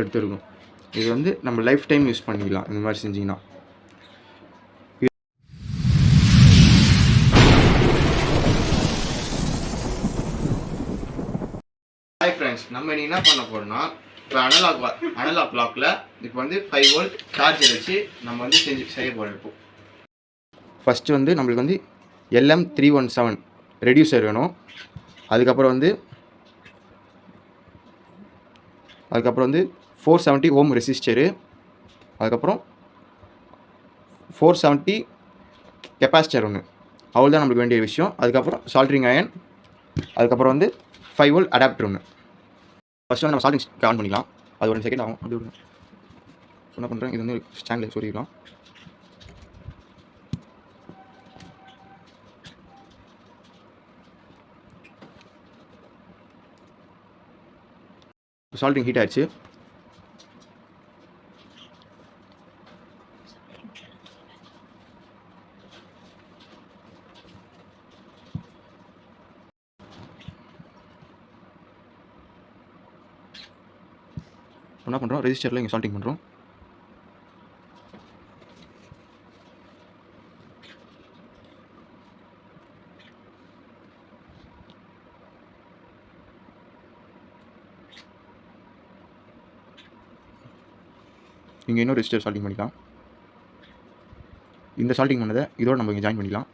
எடுத்துருக்கும். இது வந்து நம்ம லைஃப் டைம் யூஸ் பண்ணிக்கலாம் இந்த மாதிரி செஞ்சிங்கன்னா. ஹாய் ஃப்ரெண்ட்ஸ், நம்ம இனி என்ன பண்ண போகிறோம்னா, இப்போ அனலாக் லாக்கில் இப்போ வந்து 5 வோல்ட் சார்ஜர் வச்சு நம்ம வந்து செய்ய போகிறோம். இப்போ ஃபஸ்ட்டு வந்து நம்மளுக்கு வந்து LM317 ரெடியூசர் வேணும். அதுக்கப்புறம் வந்து 470 ஓம் ரெசிஸ்டரு, அதுக்கப்புறம் 470 கெப்பாசிட்டர் ஒன்று. அவ்வளோ தான் நம்மளுக்கு வேண்டிய விஷயம். அதுக்கப்புறம் சால்ட்ரிங் அயன், அதுக்கப்புறம் வந்து 5 வோல்ட் அடாப்டர் ஒன்று. ஃபஸ்ட்டு வந்து நம்ம சால்ட்ரிங் ஆன் பண்ணிக்கலாம். அது 1 செகண்ட் ஆகும். அப்படி என்ன பண்ணுறேன், இது வந்து ஸ்டாண்டில் சொல்லிக்கலாம். சால்ட்ரிங் ஹீட் ஆயிடுச்சு. என்ன பண்ணுறோம், ரெஜிஸ்டரில் இங்கே சால்ட்டிங் பண்ணுறோம். இங்கே இன்னும் ரெஜிஸ்டர் சால்ட்டிங் பண்ணிக்கலாம். இந்த சால்ட்டிங் பண்ணதை இதோடு நம்ம இங்கே ஜாயின் பண்ணிக்கலாம்.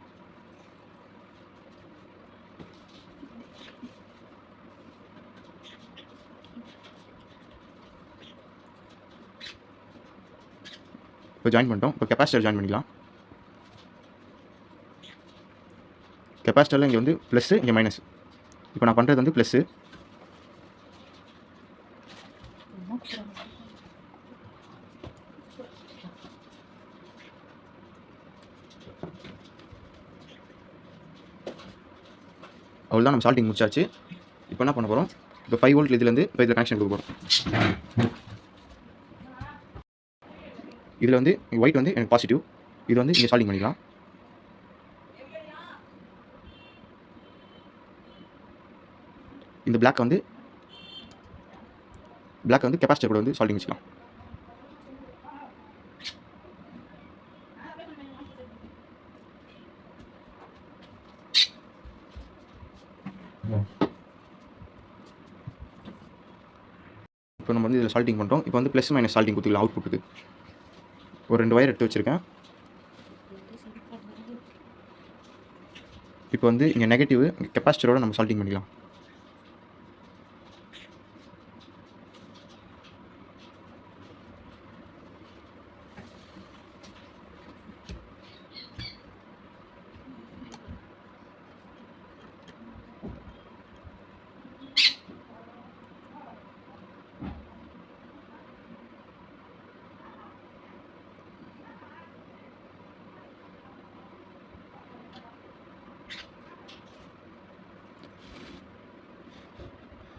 இப்போ ஜாயின் பண்ணிட்டோம். இப்போ கெப்பாசிட்டர் ஜாயின் பண்ணிக்கலாம். கெப்பாசிட்டரில் இங்கே வந்து ப்ளஸ்ஸு, இங்கே மைனஸ். இப்போ நான் பண்ணுறது வந்து ப்ளஸ்ஸு. அவ்வளோதான், நம்ம சால்ட்டிங் முடிச்சாச்சு. இப்போ என்ன பண்ண போகிறோம், இப்போ 5 வோல்ட் இதுலேருந்து இப்போ இதில் கனெக்ஷன் கொடுக்க போகிறோம். இதில் வந்து ஒயிட் வந்து எனக்கு பாசிட்டிவ். இது வந்து இங்கே சால்ட்டிங் பண்ணிக்கலாம். இந்த பிளாக் வந்து கெப்பாசிட்டர் கூட வந்து சால்ட்டிங் வச்சுக்கலாம். இப்போ நம்ம வந்து இதில் சால்ட்டிங் பண்ணுறோம். இப்போ வந்து ப்ளஸ் மைனஸ் சால்ட்டிங் கொடுத்துக்கலாம். அவுட்புட்டுக்கு ஒரு 2 வயர் எடுத்து வச்சுருக்கேன். இப்போ வந்து இங்கே நெகட்டிவ் கெப்பாசிட்டரோட நம்ம சால்ட்டிங் பண்ணிக்கலாம்.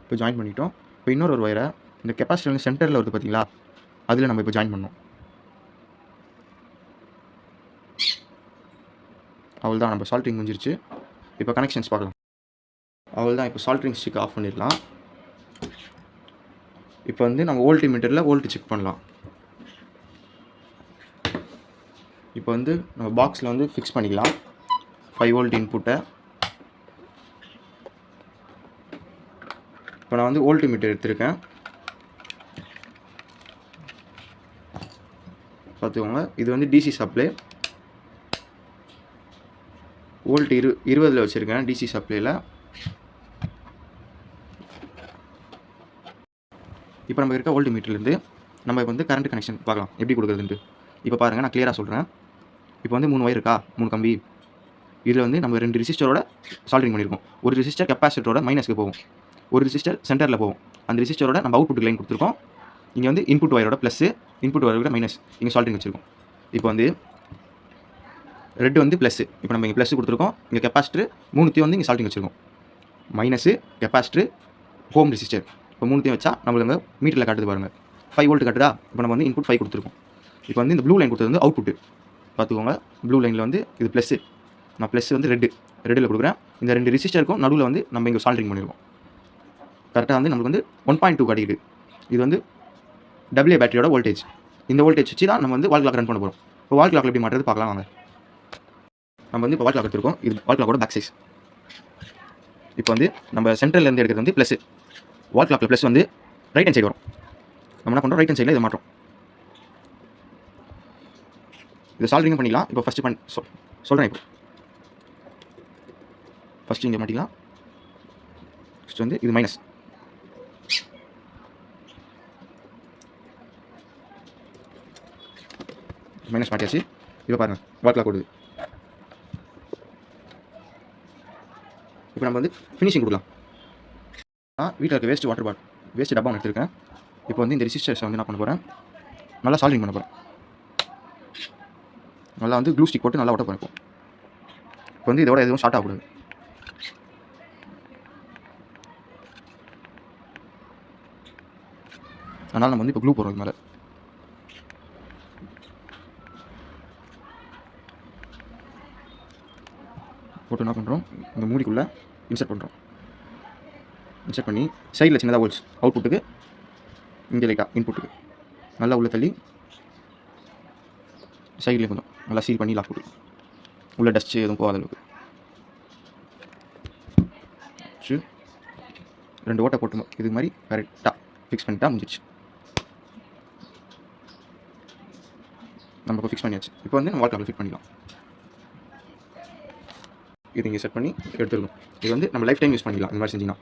இப்போ ஜாயின் பண்ணிட்டோம். இப்போ இன்னொரு வயரை இந்த கெப்பாசிட்டர் சென்டரில் வருது பார்த்தீங்களா, அதில் நம்ம இப்போ ஜாயின் பண்ணோம். அவ்வளோதான், நம்ம சால்ட்ரிங் முடிஞ்சிருச்சு. இப்போ கனெக்ஷன்ஸ் பார்க்கலாம். அவ்வளோதான், இப்போ சால்ட்ரிங் ஸ்டிக் ஆஃப் பண்ணிடலாம். இப்போ வந்து நம்ம வோல்ட் மீட்டரில் வோல்ட் செக் பண்ணலாம். இப்போ வந்து நம்ம பாக்ஸில் வந்து ஃபிக்ஸ் பண்ணிக்கலாம் 5 வோல்ட் இன்புட்டை. இப்போ நான் வந்து வோல்ட் மீட்டர் எடுத்திருக்கேன், பார்த்துக்கோங்க. இது வந்து டிசி சப்ளை, வோல்ட் 20 வச்சுருக்கேன் டிசி சப்ளையில். இப்போ நம்ம இருக்க வோல்ட் மீட்டர்லேருந்து நம்ம இப்போ வந்து கரண்ட் கனெக்ஷன் பார்க்கலாம் எப்படி கொடுக்குறதுன்ட்டு. இப்போ பாருங்கள், நான் கிளியராக சொல்கிறேன். இப்போ வந்து 3 வயர் இருக்கா, 3 கம்பி. இதில் வந்து நம்ம 2 ரெசிஸ்டரோட சால்ட்ரிங் பண்ணியிருக்கோம். ஒரு ரெசிஸ்டர் கெப்பாசிட்டரோட மைனஸ்க்கு போகும், ஒரு ரெசிஸ்டர் சென்டரில் போகும். அந்த ரெசிஸ்டரோட நம்ம அவுட்புட் லைன் கொடுத்துருக்கோம். இங்கே வந்து இன்புட் வயரோட ப்ளஸ்ஸு, இன்புட் வயரோட மைனஸ் இங்கே சால்ட்ரிங் வச்சுருக்கோம். இப்போ வந்து ரெட் வந்து ப்ளஸ்ஸு, இப்போ நம்ம இங்கே ப்ளஸ் கொடுத்துருக்கோம். இங்கே கெப்பாசிட்டர் 3த்தையும் வந்து இங்கே சால்ட்ரிங் வச்சுருக்கோம். Minus, capacitor, home resistor. இப்போ 3த்தையும் வச்சா நம்மளுக்கு அங்கே மீட்டரில் காட்டுது பாருங்கள், 5 வோல்ட் காட்டுதா. இப்போ நம்ம வந்து இன்புட் 5 கொடுத்துருக்கோம். இப்போ வந்து இந்த ப்ளூ லைன் கொடுத்தது வந்து அவுட்புட்டு பார்த்துக்கோங்க. ப்ளூ லைனில் வந்து இது ப்ளஸ்ஸு, நான் ப்ளஸ் வந்து ரெட்டில் கொடுக்குறேன். இந்த 2 ரெசிஸ்டருக்கும் நடுவில் வந்து நம்ம இங்கே சால்ட்ரிங் பண்ணிடுவோம். கரெக்டாக வந்து நம்மளுக்கு வந்து 1.2 காட்டிக்குது. இது வந்து டபிள்யூ பேட்டரியோட வோல்டேஜ். இந்த வோல்டேஜ் வச்சு தான் நம்ம வந்து வால் கிளாக் ரன் பண்ண போகிறோம். இப்போ வால் கிளாக் எப்படி மாட்டுறது பார்க்கலாம் வாங்க. நம்ம வந்து இப்போ வால் கிளாக் எடுத்துருக்கோம். இது வால் கிளாக்கோட பேக் சைஸ். இப்போ வந்து நம்ம சென்ட்ரல்லேருந்து எடுக்கிறது வந்து ப்ளஸ். வால் கிளாக்கில் ப்ளஸ் வந்து ரைட் ஹேண்ட் சைடு வரும். நம்ம என்ன பண்ணுறோம், ரைட் ஹேண்ட் சைடில் இதை மாட்டோம். இது சால்வ் பண்ணிக்கலாம். இப்போ ஃபஸ்ட்டு சொல்கிறேன். இப்போ ஃபஸ்ட்டு இங்கே மாட்டிக்கலாம். ஃபஸ்ட்டு வந்து இது மைனஸ். மைனஸ் மாட்டியாச்சு. இப்போ பாருங்கள் வால் கிளாக் ஓடுது. இப்போ நம்ம வந்து ஃபினிஷிங் கொடுக்கலாம். வீட்டில் இருக்க வேஸ்ட் டப்பா ஒன்று எடுத்துருக்கேன். இப்போ வந்து இந்த ரெசிஸ்டர்ஸை வந்து என்ன பண்ண போகிறேன், நல்லா சால்விங் பண்ண போகிறேன். நல்லா வந்து க்ளூ ஸ்டிக் போட்டு நல்லா ஒட்ட போகிறேன். இப்போ வந்து இதோட எதுவும் ஷார்ட் ஆகக்கூடாது. அதனால் நம்ம வந்து இப்போ க்ளூ போடுறோம். இது மேலே போட்டு என்ன பண்ணுறோம், இந்த மூடிக்குள்ளே இன்சர்ட் பண்ணுறோம். இன்சர்ட் பண்ணி சைடில் சின்னதாக ஹோல்ஸ், அவுட்புட்டுக்கு இங்கே லைட்டாக இன்புட்டுக்கு நல்லா உள்ளே தள்ளி சைட்லேயே கொஞ்சம் நல்லா சீல் பண்ணி லாக் போட்டு உள்ளே டஸ்ட்டு எதுவும் போகாத அளவுக்கு 2 ஓட்டை போட்டு இது மாதிரி கரெக்டாக ஃபிக்ஸ் பண்ணிட்டா முடிஞ்சிடுச்சு. நம்ம இப்போ ஃபிக்ஸ் பண்ணியாச்சு. இப்போ வந்து நம்ம வால் கிளாக்கில் ஃபிட் பண்ணிக்கலாம். இது இங்கே செட் பண்ணி எடுத்துருக்கோம். இது வந்து நம்ம லைஃப் டைம் யூஸ் பண்ணிக்கலாம். இந்த மாதிரி செஞ்சிங்கன்னா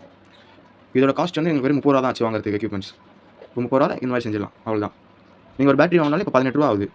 இதோட காஸ்ட் வந்து எங்களுக்கு வெறும் 30 ரூபா தான் ஆச்சு வாங்குறதுக்கு எக்யூப்மெண்ட்ஸ். 30 ரூபா இந்த மாதிரி செஞ்சிடலாம். அவ்வளோதான். நீங்கள் ஒரு பேட்டரி வாங்கினாலும் இப்போ 18 ரூபா ஆகுது.